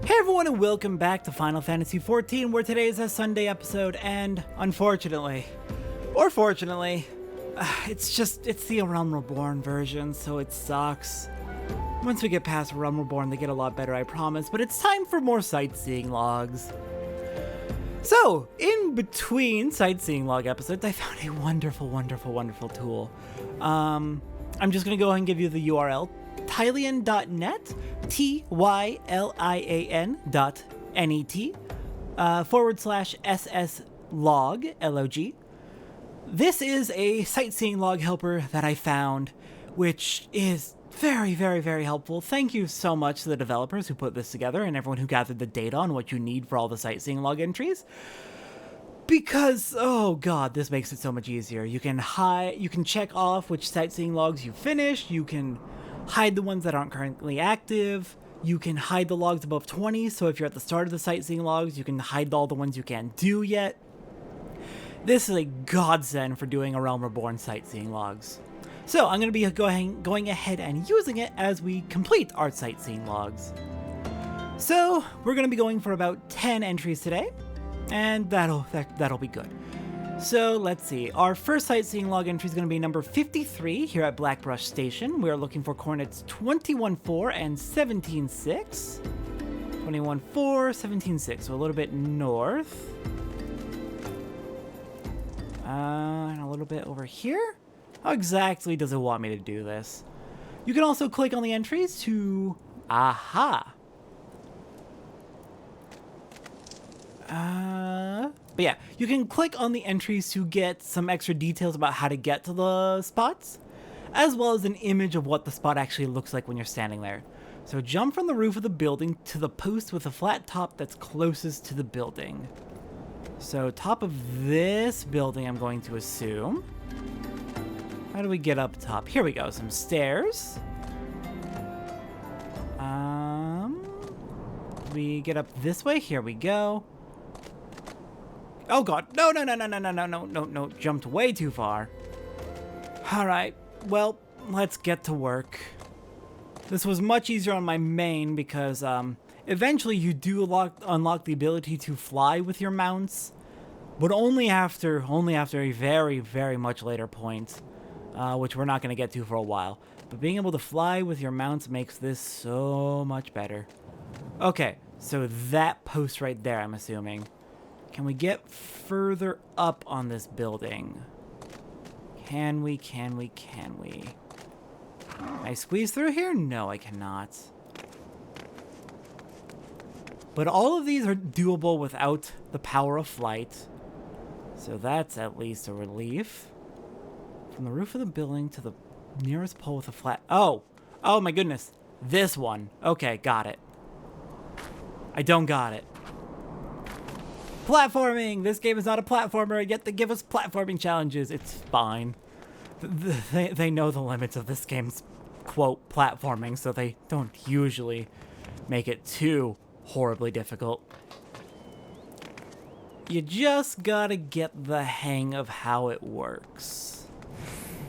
Hey everyone and welcome back to Final Fantasy XIV, where today is a Sunday episode, and unfortunately, or fortunately, it's the Realm Reborn version, so it sucks. Once we get past Realm Reborn, they get a lot better, I promise, but it's time for more sightseeing logs. So, in between sightseeing log episodes, I found a wonderful tool. I'm just gonna go ahead and give you the URL, Tylian.net, tylian.net, /SS log, LOG. This is a sightseeing log helper that I found, which is very helpful. Thank you so much to the developers who put this together and everyone who gathered the data on what you need for all the sightseeing log entries. Because, oh god, this makes it so much easier. You can check off which sightseeing logs you finished, you can hide the ones that aren't currently active, you can hide the logs above 20, so if you're at the start of the sightseeing logs, you can hide all the ones you can't do yet. This is a godsend for doing a Realm Reborn sightseeing logs. So I'm going to be going ahead and using it as we complete our sightseeing logs. So we're going to be going for about 10 entries today, and that'll be good. So let's see, our first sightseeing log entry is going to be number 53 here at Blackbrush Station. We are looking for coordinates 21-4 and 17-6. 21-4, 17-6, so a little bit north. And a little bit over here. How exactly does it want me to do this? You can also click on the entries to... Aha! But yeah, you can click on the entries to get some extra details about how to get to the spots, as well as an image of what the spot actually looks like when you're standing there. So jump from the roof of the building to the post with a flat top that's closest to the building. So top of this building, I'm going to assume. How do we get up top? Here we go, some stairs. We get up this way, here we go. Oh god, no, jumped way too far. Alright, well, let's get to work. This was much easier on my main because eventually you do unlock the ability to fly with your mounts, but only after a very much later point, which we're not going to get to for a while. But being able to fly with your mounts makes this so much better. Okay, so that post right there, I'm assuming. Can we get further up on this building? Can we? Can I squeeze through here? No, I cannot. But all of these are doable without the power of flight. So that's at least a relief. From the roof of the building to the nearest pole with a flat... Oh my goodness. This one. Okay, got it. I don't got it. Platforming! This game is not a platformer, yet they give us platforming challenges. It's fine. They know the limits of this game's, quote, platforming, so they don't usually make it too horribly difficult. You just gotta get the hang of how it works.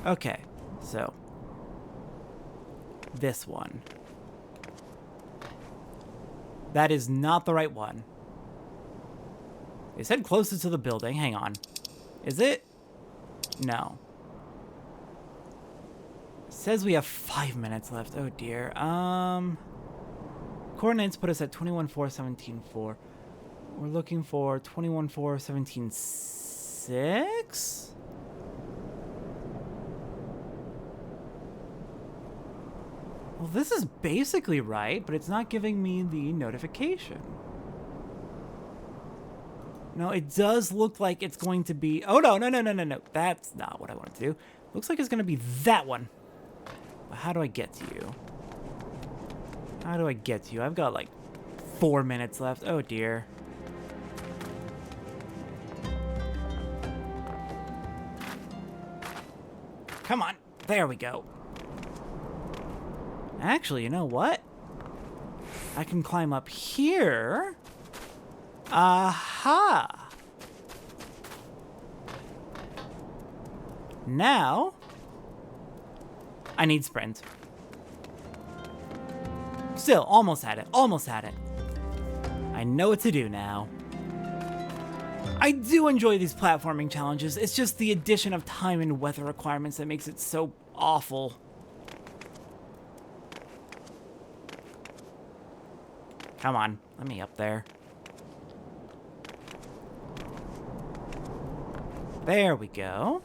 Okay, so this one. That is not the right one. They said closest to the building. Hang on. Is it? No. It says we have 5 minutes left. Oh dear. Coordinates put us at 21-4, 17-4. We're looking for 21-4, 17-6? Well, this is basically right, but it's not giving me the notification. No, it does look like it's going to be... Oh, no. That's not what I wanted to do. Looks like it's going to be that one. But how do I get to you? How do I get to you? I've got like 4 minutes left. Oh, dear. Come on. There we go. Actually, you know what? I can climb up here. Aha! Now, I need sprint. Still, almost had it. I know what to do now. I do enjoy these platforming challenges. It's just the addition of time and weather requirements that makes it so awful. Come on, let me up there. There we go.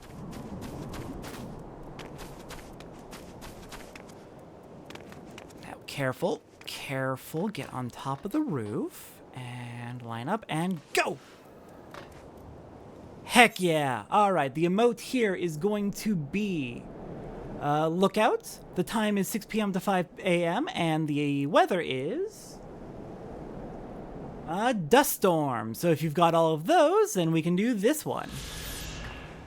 Now, careful, careful. Get on top of the roof and line up and go. Heck yeah. All right, the emote here is going to be lookout. The time is 6 p.m. to 5 a.m. and the weather is dust storm. So if you've got all of those, then we can do this one.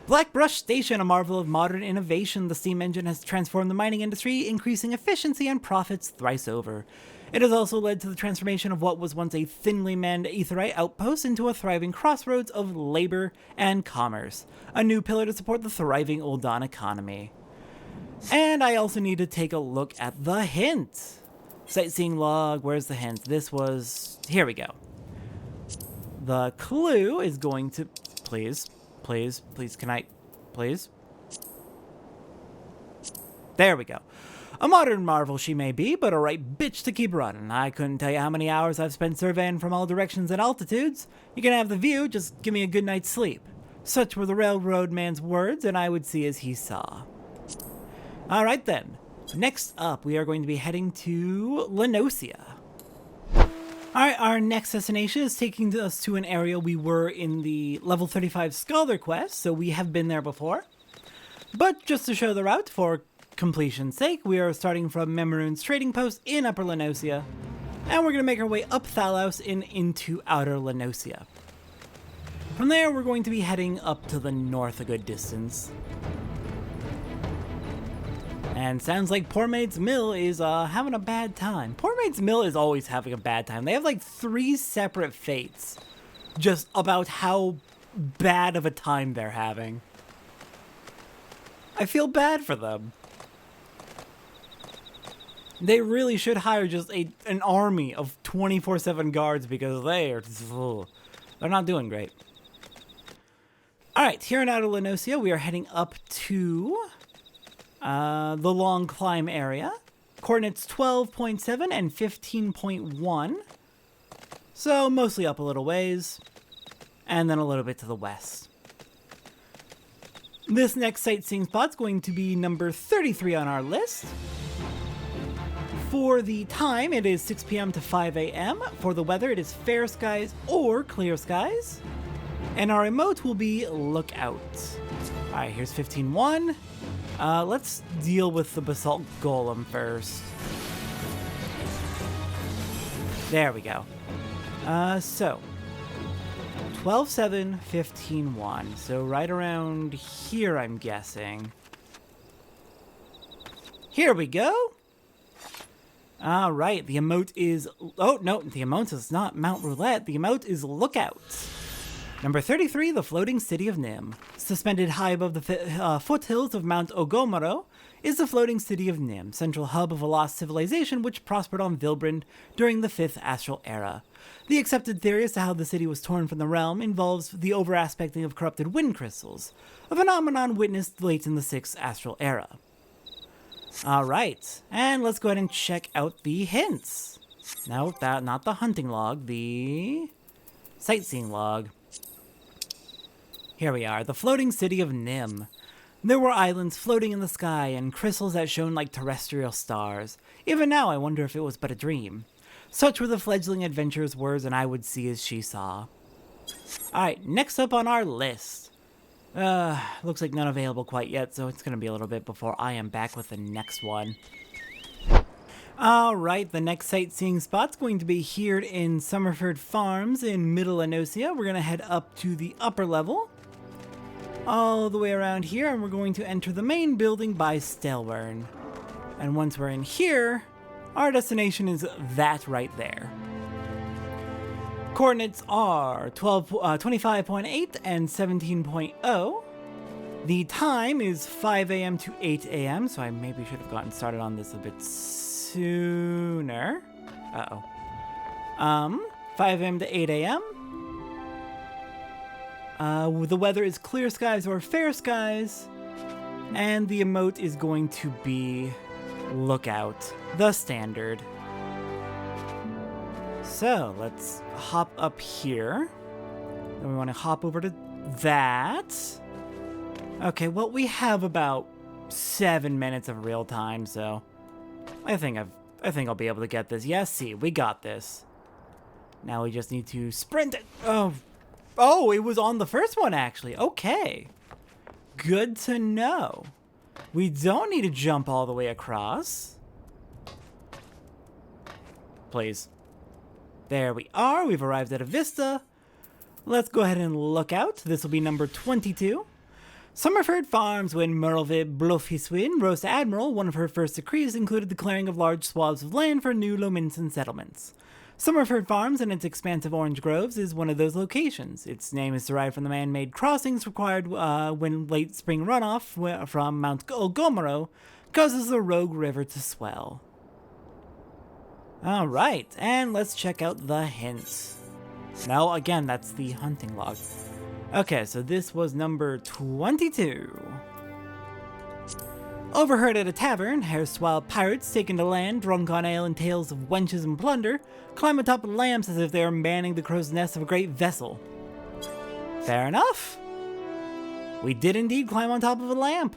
Blackbrush Station, a marvel of modern innovation. The steam engine has transformed the mining industry, increasing efficiency and profits thrice over. It has also led to the transformation of what was once a thinly manned aetherite outpost into a thriving crossroads of labor and commerce, a new pillar to support the thriving Ul'Dan economy. And I also need to take a look at the hint. Sightseeing log, where's the hint? This was... here we go. The clue is going to... Please, can I... Please? There we go. A modern marvel she may be, but a right bitch to keep running. I couldn't tell you how many hours I've spent surveying from all directions and altitudes. You can have the view, just give me a good night's sleep. Such were the railroad man's words, and I would see as he saw. Alright then. Next up, we are going to be heading to Lenosia. Alright, our next destination is taking us to an area we were in the level 35 Scholar quest, so we have been there before. But just to show the route, for completion's sake, we are starting from Memorune's trading post in Upper Lenosia, and we're going to make our way up Thalos and into Outer Lenosia. From there, we're going to be heading up to the north a good distance. And sounds like Poor Maid's Mill is having a bad time. Poor Maid's Mill is always having a bad time. They have like 3 separate fates just about how bad of a time they're having. I feel bad for them. They really should hire just an army of 24/7 guards because they're not doing great. Alright, here in Outer Lenosia, we are heading up to the Long Climb area. Coordinates 12.7 and 15.1. So mostly up a little ways, and then a little bit to the west. This next sightseeing spot's going to be number 33 on our list. For the time, it is 6 p.m. to 5 a.m. For the weather, it is fair skies or clear skies. And our emote will be Lookout. Alright, here's 15.1. Let's deal with the Basalt Golem first. There we go. So 12.7, 15.1. So right around here, I'm guessing. Here we go. Alright, the emote is... oh, no, the emote is not Mount Roulette. The emote is Lookout. Number 33, the floating city of Nim. Suspended high above the foothills of Mount Ogomoro is the floating city of Nim, central hub of a lost civilization which prospered on Vilbrand during the 5th Astral Era. The accepted theory as to how the city was torn from the realm involves the over-aspecting of corrupted wind crystals, a phenomenon witnessed late in the 6th Astral Era. Alright, and let's go ahead and check out the hints. No, not the hunting log, the sightseeing log. Here we are, the floating city of Nim. There were islands floating in the sky and crystals that shone like terrestrial stars. Even now I wonder if it was but a dream. Such were the fledgling adventurer's words, and I would see as she saw. Alright, next up on our list. Looks like none available quite yet, so it's gonna be a little bit before I am back with the next one. Alright, the next sightseeing spot's going to be here in Summerford Farms in Middle Lenosia. We're gonna head up to the upper level, all the way around here, and we're going to enter the main building by Stelwern. And once we're in here, our destination is that right there. Coordinates are 25.8 and 17.0. The time is 5 a.m. to 8 a.m., so I maybe should have gotten started on this a bit sooner. 5 a.m. to 8 a.m. The weather is clear skies or fair skies. And the emote is going to be lookout, the standard. So let's hop up here. Then we want to hop over to that. Okay, well, we have about 7 minutes of real time, so I think I'll be able to get this. Yes, see, we got this. Now we just need to sprint it. Oh, it was on the first one, actually. Okay. Good to know. We don't need to jump all the way across. Please. There we are. We've arrived at a vista. Let's go ahead and look out. This will be number 22. Summerford Farms, when Merlevid Blofiswin rose to admiral, one of her first decrees included the clearing of large swaths of land for new Lominson settlements. Summerford Farms and its expansive orange groves is one of those locations. Its name is derived from the man-made crossings required when late spring runoff from Mount Gomero causes the Rogue River to swell. Alright, and let's check out the hints. No, again, that's the hunting log. Okay, so this was number 22. Overheard at a tavern, erstwhile pirates taken to land, drunk on ale and tales of wenches and plunder, climb atop of lamps as if they are manning the crow's nest of a great vessel. Fair enough. We did indeed climb on top of a lamp.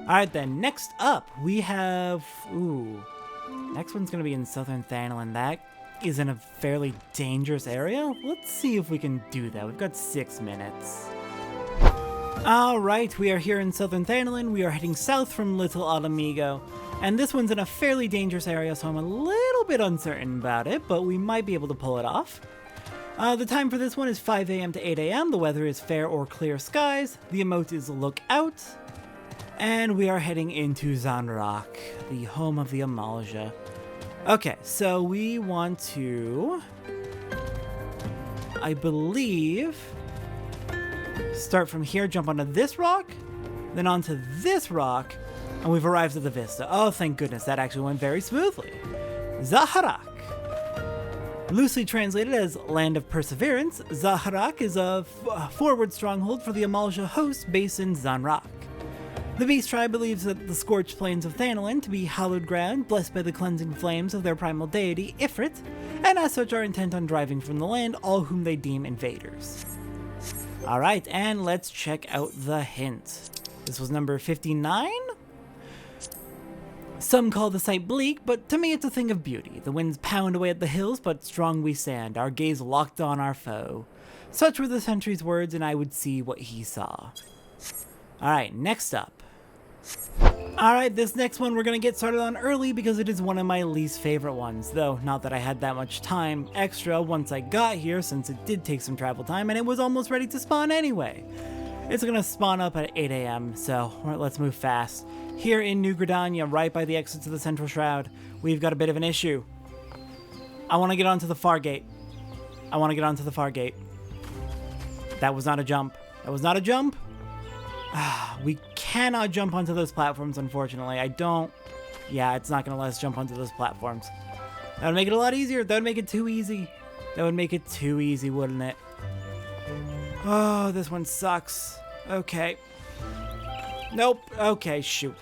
Alright then, next up, we have... Next one's gonna be in Southern Thanalin. That is in a fairly dangerous area. Let's see if we can do that. We've got 6 minutes. Alright, we are here in Southern Thanalin. We are heading south from Little Alamigo. And this one's in a fairly dangerous area, so I'm a little bit uncertain about it, but we might be able to pull it off. The time for this one is 5 a.m. to 8 a.m. The weather is fair or clear skies. The emote is look out. And we are heading into Zanrak, the home of the Amalja. Okay, so we want to, I believe, start from here, jump onto this rock, then onto this rock, and we've arrived at the vista. Oh, thank goodness, that actually went very smoothly. Zaharak. Loosely translated as Land of Perseverance, Zaharak is a forward stronghold for the Amalja host based in Zanrak. The Beast Tribe believes that the scorched plains of Thanalin to be hallowed ground, blessed by the cleansing flames of their primal deity, Ifrit, and as such are intent on driving from the land all whom they deem invaders. Alright, and let's check out the hint. This was number 59? Some call the sight bleak, but to me it's a thing of beauty. The winds pound away at the hills, but strong we stand, our gaze locked on our foe. Such were the sentry's words, and I would see what he saw. Alright, next up. Alright, this next one we're going to get started on early because it is one of my least favorite ones, though not that I had that much time extra once I got here since it did take some travel time and it was almost ready to spawn anyway. It's going to spawn up at 8 a.m, so let's move fast. Here in New Gridania, right by the exit to the Central Shroud, we've got a bit of an issue. I want to get onto the far gate. I want to get onto the far gate. That was not a jump. That was not a jump. We cannot jump onto those platforms, unfortunately. Yeah, it's not going to let us jump onto those platforms. That would make it a lot easier. That would make it too easy. That would make it too easy, wouldn't it? Oh, this one sucks. Okay. Nope. Okay, shoot.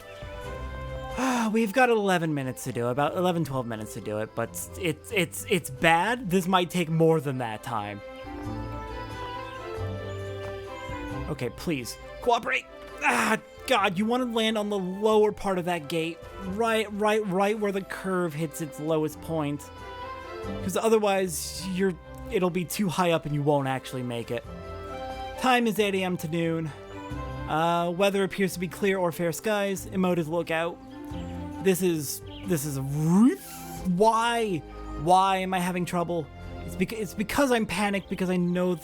We've got 11 minutes to do it. About 11, 12 minutes to do it, but it's bad. This might take more than that time. Okay, please. Cooperate! God, you want to land on the lower part of that gate. Right where the curve hits its lowest point. Because otherwise, it'll be too high up and you won't actually make it. Time is 8 a.m. to noon. Weather appears to be clear or fair skies. Emote is lookout. This is why am I having trouble? It's because I'm panicked because I know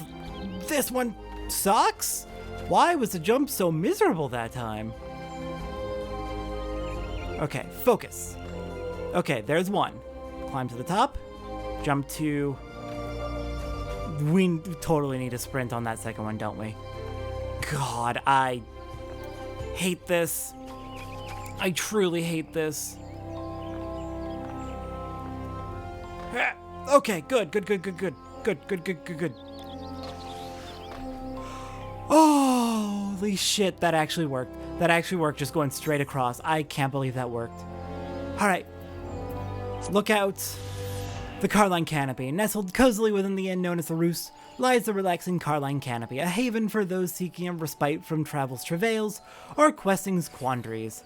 this one sucks. Why was the jump so miserable that time? Okay, focus. Okay, there's one. Climb to the top. Jump to... We totally need a sprint on that second one, don't we? God, I hate this. I truly hate this. Okay, good. Good. Holy shit, that actually worked. That actually worked, just going straight across. I can't believe that worked. Alright. Look out. The Carline Canopy. Nestled cozily within the inn known as the Roost, lies the relaxing Carline Canopy, a haven for those seeking a respite from travel's travails or questing's quandaries.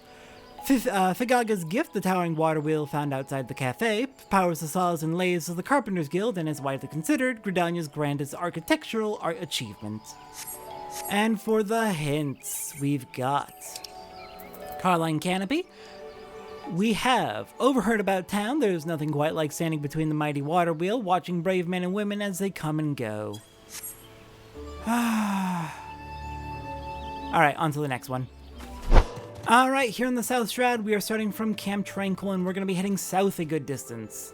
Figaga's gift, the towering water wheel found outside the cafe, powers the saws and lathes of the Carpenters Guild and is widely considered Gridania's grandest architectural art achievement. And for the hints, we've got Carline Canopy. We have overheard about town. There's nothing quite like standing between the mighty water wheel, watching brave men and women as they come and go. Alright, on to the next one. Alright, here in the South Shroud, we are starting from Camp Tranquil, and we're going to be heading south a good distance.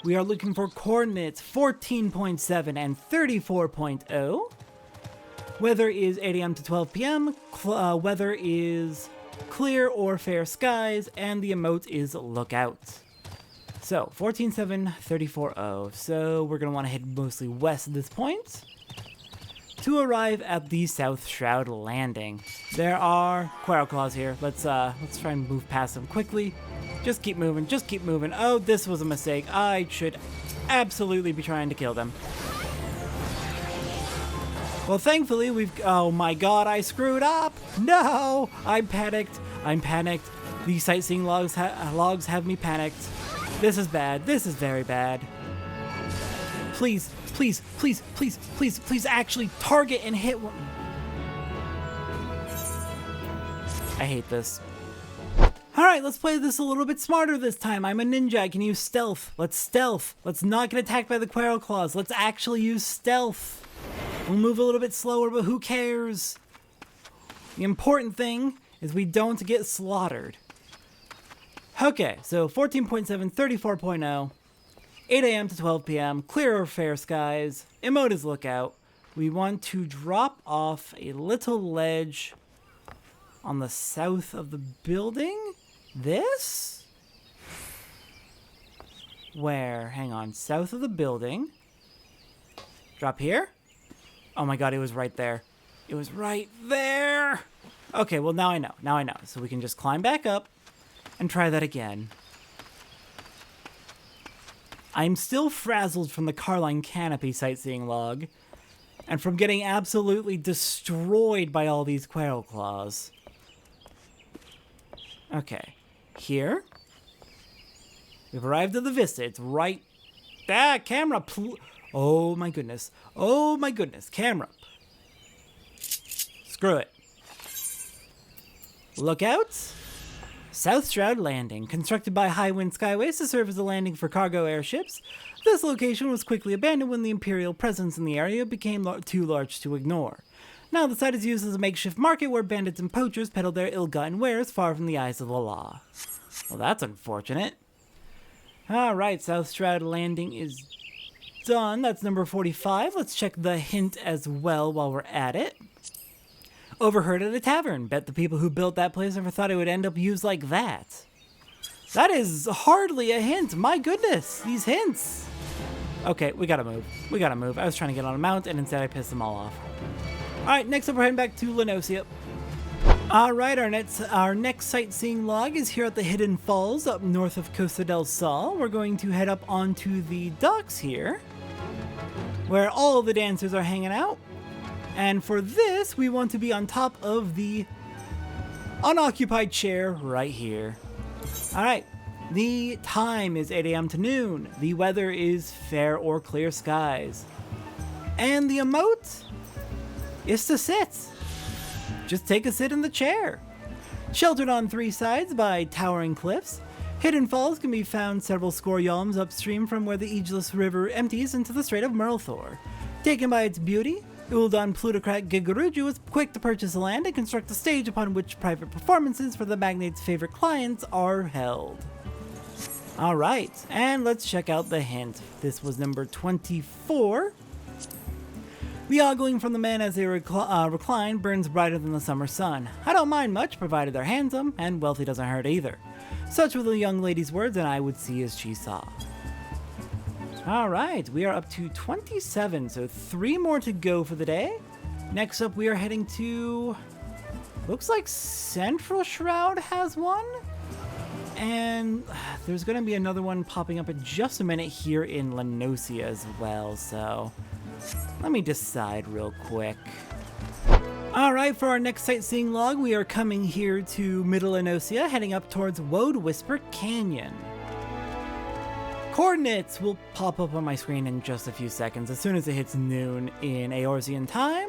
We are looking for coordinates 14.7 and 34.0. Weather is 8 a.m. to 12 p.m. Weather is clear or fair skies, and the emote is lookout. So, 14.7, 34.0. So, we're going to want to head mostly west at this point to arrive at the South Shroud Landing. There are Quarrel Claws here. Let's try and move past them quickly. Just keep moving. Oh, this was a mistake. I should absolutely be trying to kill them. Well, thankfully, oh my god, I screwed up! No! I'm panicked. The sightseeing logs have me panicked. This is bad. This is very bad. Please actually target and hit one. I hate this. Alright, let's play this a little bit smarter this time. I'm a ninja. I can use stealth. Let's stealth. Let's not get attacked by the Quarrel Claws. Let's actually use stealth. We'll move a little bit slower, but who cares? The important thing is we don't get slaughtered. Okay, so 14.7, 34.0, 8 a.m. to 12 p.m., clear or fair skies, emote is lookout. We want to drop off a little ledge on the south of the building. This? Where? Hang on, south of the building. Drop here? Oh my god, it was right there. It was right there! Okay, well now I know. So we can just climb back up and try that again. I'm still frazzled from the Carline Canopy sightseeing log, and from getting absolutely destroyed by all these Quarrel Claws. Okay, here. We've arrived at the vista. It's right... camera, oh my goodness, camera. Screw it. Lookout. South Shroud Landing. Constructed by Highwind Skyways to serve as a landing for cargo airships, this location was quickly abandoned when the Imperial presence in the area became too large to ignore. Now the site is used as a makeshift market where bandits and poachers peddle their ill-gotten wares far from the eyes of the law. Well, that's unfortunate. Alright, South Shroud Landing is done. That's number 45. Let's check the hint as well while we're at it. Overheard at a tavern. Bet the people who built that place never thought it would end up used like that. That is hardly a hint. My goodness, these hints. Okay, we gotta move. I was trying to get on a mount and instead I pissed them all off. Alright, next up we're heading back to Lenosia. Alright, our next sightseeing log is here at the Hidden Falls up north of Costa del Sol. We're going to head up onto the docks here, where all the dancers are hanging out. And for this, we want to be on top of the unoccupied chair right here. Alright, the time is 8 a.m. to noon. The weather is fair or clear skies. And the emote is to sit. Just take a sit in the chair. Sheltered on three sides by towering cliffs, Hidden Falls can be found several score yalms upstream from where the Aegis River empties into the Strait of Murlthor. Taken by its beauty, Uldan plutocrat Gigaruju was quick to purchase the land and construct a stage upon which private performances for the magnate's favorite clients are held. Alright, and let's check out the hint. This was number 24. The ogling from the men as they recline burns brighter than the summer sun. I don't mind much, provided they're handsome, and wealthy doesn't hurt either. Such were the young lady's words, and I would see as she saw. All right, we are up to 27, so 3 more to go for the day. Next up, we are heading to... looks like Central Shroud has one. And there's going to be another one popping up in just a minute here in Lenosia as well, so let me decide real quick. Alright, for our next sightseeing log, we are coming here to Middle Lenosia, heading up towards Woad Whisper Canyon. Coordinates will pop up on my screen in just a few seconds as soon as it hits noon in Eorzean time,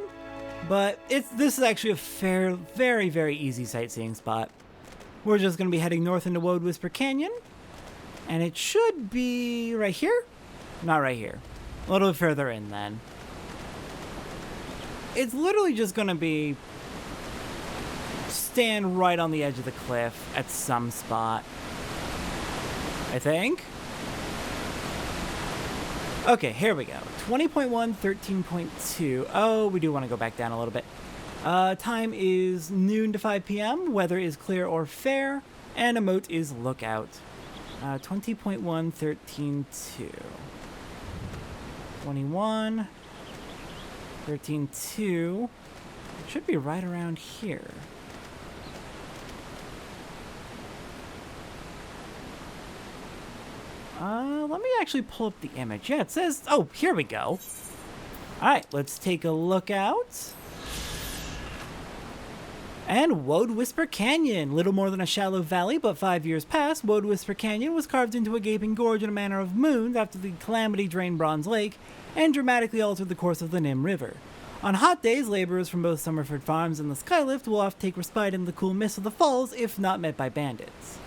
but this is actually a very, very easy sightseeing spot. We're just going to be heading north into Woad Whisper Canyon, and it should be right here? Not right here. A little bit further in then. It's literally just going to be stand right on the edge of the cliff at some spot, I think. Okay, here we go. 20.1, 13.2. Oh, we do want to go back down a little bit. Time is noon to 5 p.m. Weather is clear or fair. And emote is lookout. 20.1, 13.2. 21. 13.2. It should be right around here. Let me actually pull up the image. Yeah, it says... oh, here we go. Alright, let's take a look out. And Woad Whisper Canyon. Little more than a shallow valley, but 5 years past, Woad Whisper Canyon was carved into a gaping gorge in a manner of moons after the calamity drained Bronze Lake and dramatically altered the course of the Nim River. On hot days, laborers from both Summerford Farms and the Skylift will often take respite in the cool mist of the falls if not met by bandits.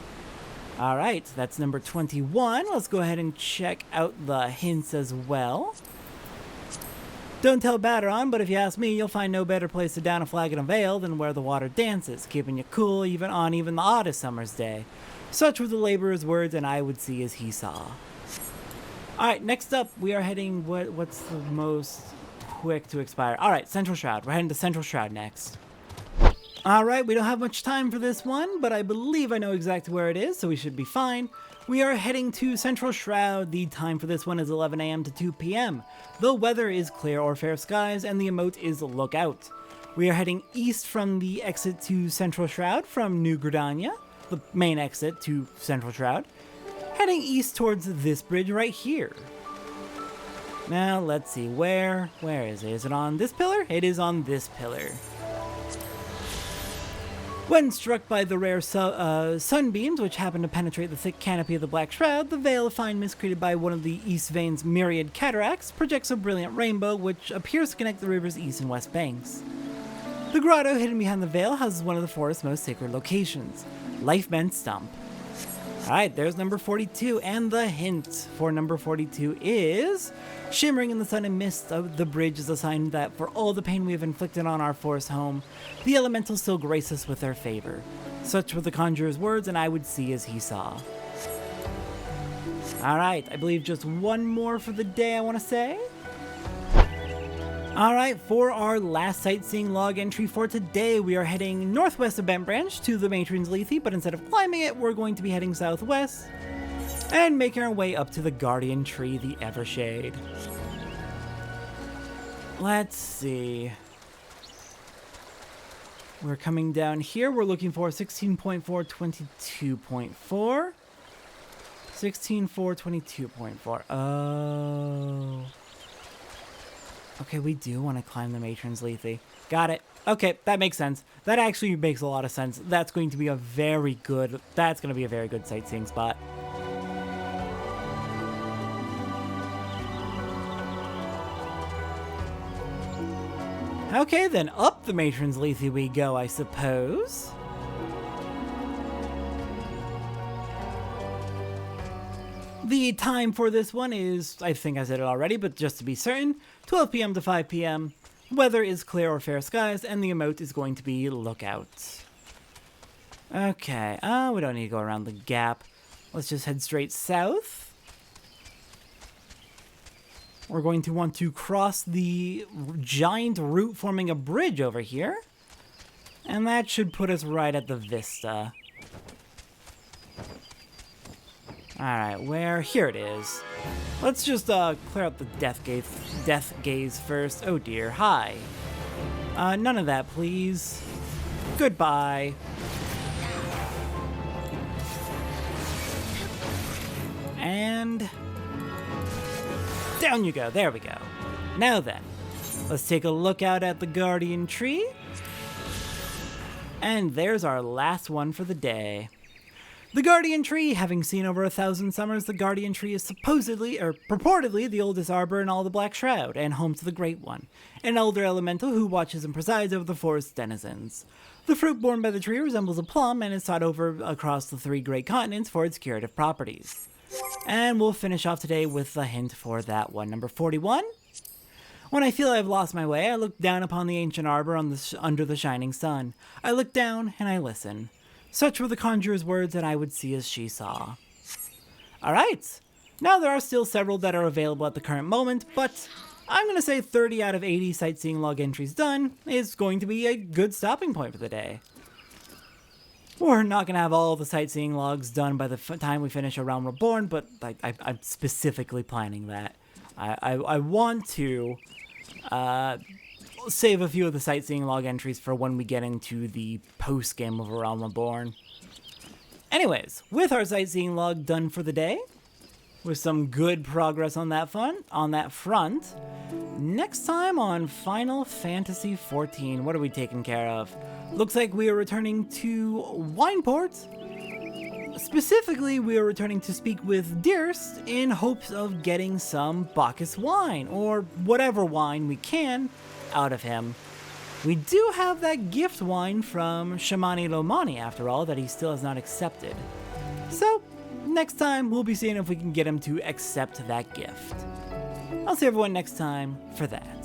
Alright, that's number 21. Let's go ahead and check out the hints as well. Don't tell Batteron, but if you ask me, you'll find no better place to down a flagon of ale than where the water dances, keeping you cool even on the oddest summer's day. Such were the laborer's words, and I would see as he saw. Alright, next up, we are heading... what's the most quick to expire? Alright, Central Shroud. We're heading to Central Shroud next. Alright, we don't have much time for this one, but I believe I know exactly where it is, so we should be fine. We are heading to Central Shroud. The time for this one is 11 a.m. to 2 p.m. The weather is clear or fair skies, and the emote is lookout. We are heading east from the exit to Central Shroud from New Gridania, the main exit to Central Shroud, heading east towards this bridge right here. Now, let's see, where is it? Is it on this pillar? It is on this pillar. When struck by the rare sunbeams, which happen to penetrate the thick canopy of the Black Shroud, the veil of fine mist created by one of the East Vein's myriad cataracts projects a brilliant rainbow which appears to connect the river's east and west banks. The grotto hidden behind the veil houses one of the forest's most sacred locations, Lifemen Stump. Alright, there's number 42, and the hint for number 42 is... shimmering in the sun and mist of the bridge is a sign that for all the pain we have inflicted on our forest home, the elementals still grace us with their favor. Such were the conjurer's words, and I would see as he saw. Alright, I believe just one more for the day, I want to say. Alright, for our last sightseeing log entry for today, we are heading northwest of Bent Branch to the Matron's Lethe, but instead of climbing it, we're going to be heading southwest and making our way up to the Guardian Tree, the Evershade. Let's see. We're coming down here. We're looking for 16.4, 22.4. 16.4, 22.4. Oh. Okay, we do want to climb the Matron's Lethe. Got it. Okay, that makes sense. That actually makes a lot of sense. That's going to be a very good sightseeing spot. Okay, then up the Matron's Lethe we go, I suppose. The time for this one is, I think I said it already, but just to be certain, 12 p.m. to 5 p.m. Weather is clear or fair skies, and the emote is going to be lookout. Okay, we don't need to go around the gap. Let's just head straight south. We're going to want to cross the giant root forming a bridge over here. And that should put us right at the vista. Alright, where? Here it is. Let's just clear out the death gaze first. Oh dear, hi. None of that, please. Goodbye. And down you go. There we go. Now then, let's take a look out at the Guardian Tree. And there's our last one for the day. The Guardian Tree. Having seen over 1,000 summers, the Guardian Tree is supposedly, or purportedly, the oldest arbor in all the Black Shroud, and home to the Great One, an elder elemental who watches and presides over the forest's denizens. The fruit borne by the tree resembles a plum and is sought over across the 3 great continents for its curative properties. And we'll finish off today with a hint for that one. Number 41. When I feel I've lost my way, I look down upon the ancient arbor under the shining sun. I look down and I listen. Such were the conjurer's words, and I would see as she saw. Alright, now there are still several that are available at the current moment, but I'm going to say 30 out of 80 sightseeing log entries done is going to be a good stopping point for the day. We're not going to have all the sightseeing logs done by the time we finish A Realm Reborn, but I'm specifically planning that. I want to save a few of the sightseeing log entries for when we get into the post-game of A Realm Reborn. Anyways, with our sightseeing log done for the day, with some good progress on that front, next time on Final Fantasy XIV, what are we taking care of? Looks like we are returning to Wineport. Specifically, we are returning to speak with Dearest in hopes of getting some Bacchus wine, or whatever wine we can, out of him. We do have that gift wine from Shamani Lomani, after all, that he still has not accepted. So, next time, we'll be seeing if we can get him to accept that gift. I'll see everyone next time for that.